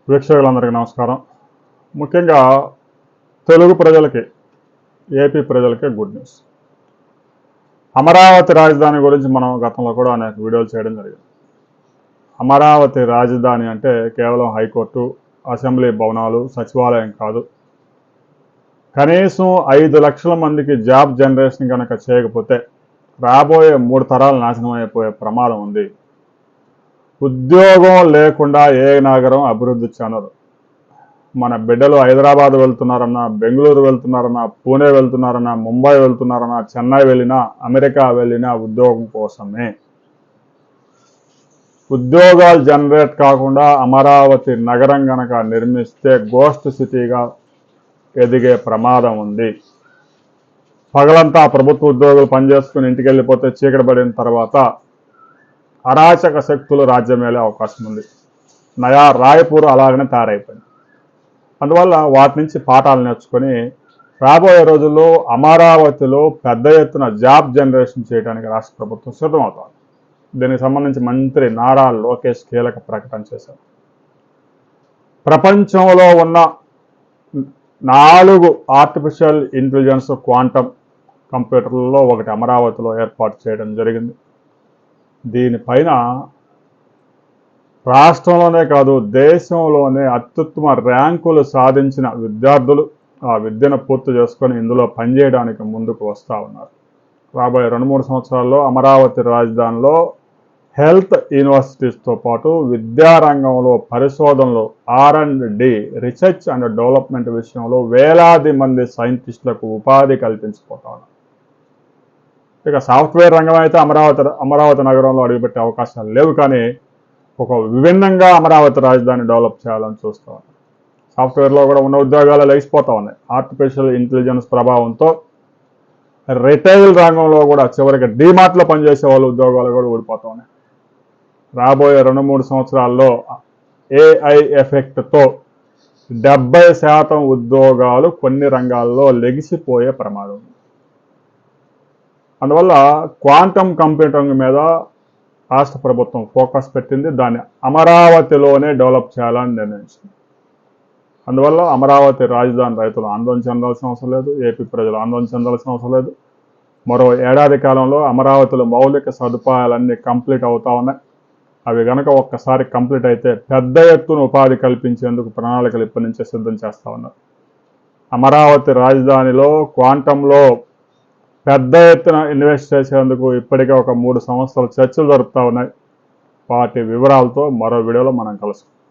వీక్షకులందరికీ నమస్కారం. ముఖ్యంగా తెలుగు ప్రజలకి, ఏపీ ప్రజలకి గుడ్ న్యూస్. అమరావతి రాజధాని గురించి మనం గతంలో కూడా అనేక వీడియోలు చేయడం జరిగింది. అమరావతి రాజధాని అంటే కేవలం హైకోర్టు, అసెంబ్లీ భవనాలు, సచివాలయం కాదు. కనీసం 5 లక్షల మందికి జాబ్ జనరేషన్ కనుక చేయకపోతే రాబోయే 3 తరాలు నాశనం అయిపోయే ప్రమాదం ఉంది. ఉద్యోగం లేకుండా ఏ నగరం అభివృద్ధి చెందదు. మన బిడ్డలు హైదరాబాద్ వెళ్తున్నారన్నా, బెంగళూరు వెళ్తున్నారన్నా, పూణే వెళ్తున్నారన్నా, ముంబై వెళ్తున్నారన్నా, చెన్నై వెళ్ళినా, అమెరికా వెళ్ళినా ఉద్యోగం కోసమే. ఉద్యోగాలు జనరేట్ కాకుండా అమరావతి నగరం కనుక నిర్మిస్తే గోస్ట్ సిటీగా ఎదిగే ప్రమాదం ఉంది. పగలంతా ప్రభుత్వ ఉద్యోగులు పనిచేసుకుని ఇంటికి వెళ్ళిపోతే చీకటి పడిన తర్వాత అరాచక శక్తులు రాజ్యమేలే అవకాశం ఉంది. నయా రాయపూర్ అలాగనే తయారైపోయింది. అందువల్ల వాటి నుంచి పాఠాలు నేర్చుకొని రాబోయే రోజుల్లో అమరావతిలో పెద్ద ఎత్తున జాబ్ జనరేషన్ చేయడానికి రాష్ట్ర ప్రభుత్వం సిద్ధమవుతోంది. దీనికి సంబంధించి మంత్రి నారా లోకేష్ కీలక ప్రకటన చేశారు. ప్రపంచంలో ఉన్న 4 ఆర్టిఫిషియల్ ఇంటెలిజెన్స్ క్వాంటమ్ కంప్యూటర్లలో ఒకటి అమరావతిలో ఏర్పాటు చేయడం జరిగింది. దీనిపైన రాష్ట్రంలోనే కాదు దేశంలోనే అత్యుత్తమ ర్యాంకులు సాధించిన విద్యార్థులు ఆ విద్యను పూర్తి చేసుకొని ఇందులో పనిచేయడానికి ముందుకు వస్తూ ఉన్నారు. రాబోయే 2-3 సంవత్సరాల్లో అమరావతి రాజధానిలో హెల్త్ యూనివర్సిటీస్తో పాటు విద్యారంగంలో పరిశోధనలు R&D రీసెర్చ్ అండ్ డెవలప్మెంట్ విషయంలో వేలాది మంది సైంటిస్టులకు ఉపాధి కల్పించిపోతా ఉన్నారు. ఇక సాఫ్ట్వేర్ రంగం అయితే అమరావతి నగరంలో అడుగుపెట్టే అవకాశాలు లేవు. కానీ ఒక విభిన్నంగా అమరావతి రాజధాని డెవలప్ చేయాలని చూస్తూ ఉన్నాం. సాఫ్ట్వేర్లో కూడా ఉన్న ఉద్యోగాలు లేచిపోతూ ఉన్నాయి. ఆర్టిఫిషియల్ ఇంటెలిజెన్స్ ప్రభావంతో రిటైల్ రంగంలో కూడా చివరికి డీమార్ట్లో పనిచేసే వాళ్ళ ఉద్యోగాలు కూడా ఊడిపోతూ ఉన్నాయి. రాబోయే 2-3 సంవత్సరాల్లో AI ఎఫెక్ట్తో 70% ఉద్యోగాలు కొన్ని రంగాల్లో లెగిసిపోయే ప్రమాదం ఉంది. అందువల్ల క్వాంటమ్ కంప్యూటింగ్ మీద రాష్ట్ర ప్రభుత్వం ఫోకస్ పెట్టింది. దాన్ని అమరావతిలోనే డెవలప్ చేయాలని నిర్ణయించింది. అందువల్ల అమరావతి రాజధాని రైతులు ఆందోళన చెందాల్సిన అవసరం లేదు. ఏపీ ప్రజలు ఆందోళన చెందాల్సిన అవసరం లేదు. మరో ఏడాది కాలంలో అమరావతిలో మౌలిక సదుపాయాలన్నీ కంప్లీట్ అవుతా ఉన్నాయి. అవి కనుక ఒక్కసారి కంప్లీట్ అయితే పెద్ద ఎత్తున ఉపాధి కల్పించేందుకు ప్రణాళికలు ఇప్పటి నుంచే సిద్ధం చేస్తూ ఉన్నారు. అమరావతి రాజధానిలో క్వాంటంలో పెద్ద ఎత్తున ఇన్వెస్ట్ చేసేందుకు ఇప్పటికే ఒక 3 సంవత్సరాలు చర్చలు జరుపుతూ ఉన్నాయి. వాటి వివరాలతో మరో వీడియోలో మనం కలుసుకుందాం.